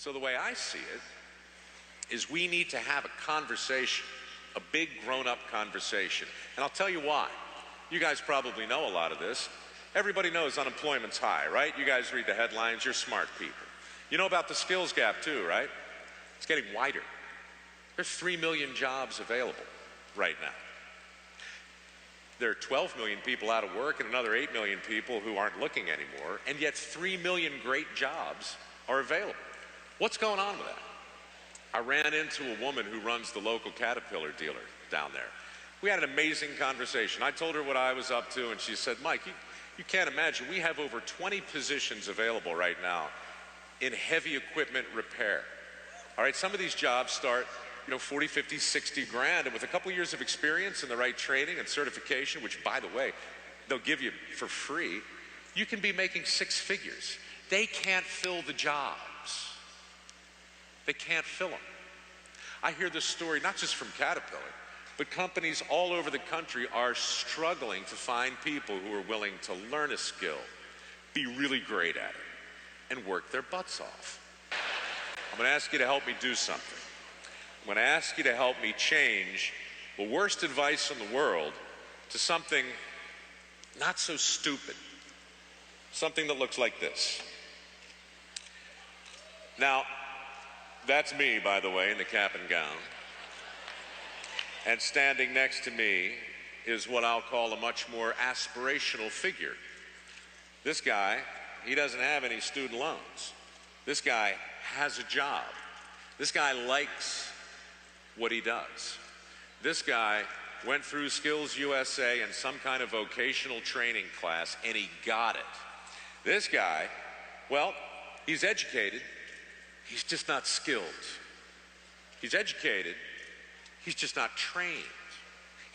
So the way I see it is we need to have a conversation, a big grown-up conversation. And I'll tell you why. You guys probably know a lot of this. Everybody knows unemployment's high, right? You guys read the headlines, you're smart people. You know about the skills gap too, right? It's getting wider. There's 3 million jobs available right now. There are 12 million people out of work and another 8 million people who aren't looking anymore, and yet 3 million great jobs are available. What's going on with that? I ran into a woman who runs the local Caterpillar dealer down there. We had an amazing conversation. I told her what I was up to, and she said, Mike, you can't imagine, we have over 20 positions available right now in heavy equipment repair. All right, some of these jobs start, 40, 50, 60 grand, and with a couple years of experience and the right training and certification, which, by the way, they'll give you for free, you can be making 6 figures. They can't fill the jobs. They can't fill them. I hear this story not just from Caterpillar, but companies all over the country are struggling to find people who are willing to learn a skill, be really great at it, and work their butts off. I'm going to ask you to help me do something. I'm going to ask you to help me change the worst advice in the world to something not so stupid, something that looks like this. Now, that's me, by the way, in the cap and gown. And standing next to me is what I'll call a much more aspirational figure. This guy, he doesn't have any student loans. This guy has a job. This guy likes what he does. This guy went through Skills USA and some kind of vocational training class, and he got it. This guy, well, he's educated. He's just not skilled. He's educated. He's just not trained.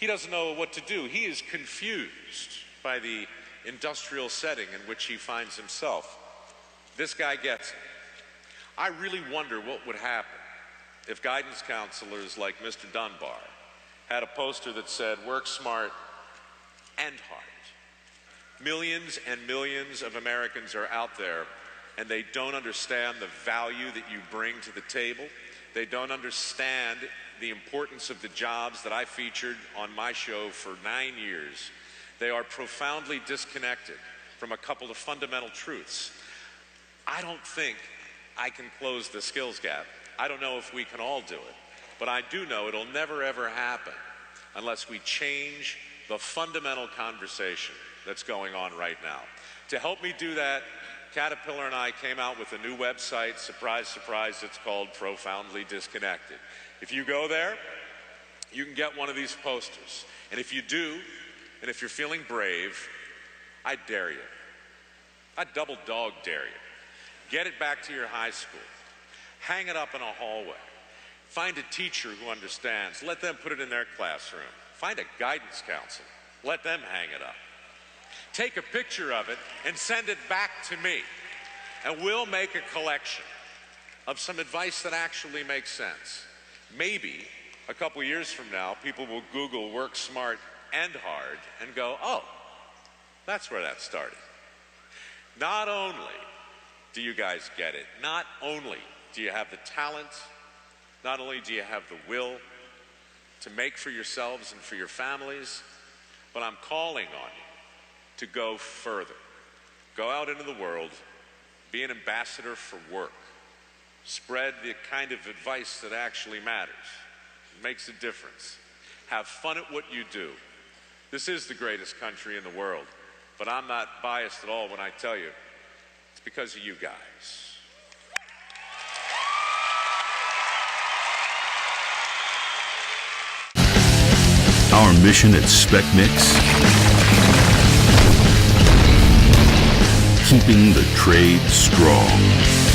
He doesn't know what to do. He is confused by the industrial setting in which he finds himself. This guy gets it. I really wonder what would happen if guidance counselors like Mr. Dunbar had a poster that said, work smart and hard. Millions and millions of Americans are out there, and they don't understand the value that you bring to the table. They don't understand the importance of the jobs that I featured on my show for 9 years. They are profoundly disconnected from a couple of fundamental truths. I don't think I can close the skills gap. I don't know if we can all do it, but I do know it'll never ever happen unless we change the fundamental conversation that's going on right now. To help me do that, Caterpillar and I came out with a new website. Surprise, surprise, it's called Profoundly Disconnected. If you go there, you can get one of these posters. And if you do, and if you're feeling brave, I dare you. I double dog dare you. Get it back to your high school. Hang it up in a hallway. Find a teacher who understands. Let them put it in their classroom. Find a guidance counselor. Let them hang it up. Take a picture of it and send it back to me. And we'll make a collection of some advice that actually makes sense. Maybe a couple years from now, people will Google work smart and hard and go, oh, that's where that started. Not only do you guys get it, not only do you have the talent, not only do you have the will to make for yourselves and for your families, but I'm calling on you to go further. Go out into the world, be an ambassador for work. Spread the kind of advice that actually matters. It makes a difference. Have fun at what you do. This is the greatest country in the world, but I'm not biased at all when I tell you it's because of you guys. Our mission at Spec Mix: keeping the trade strong.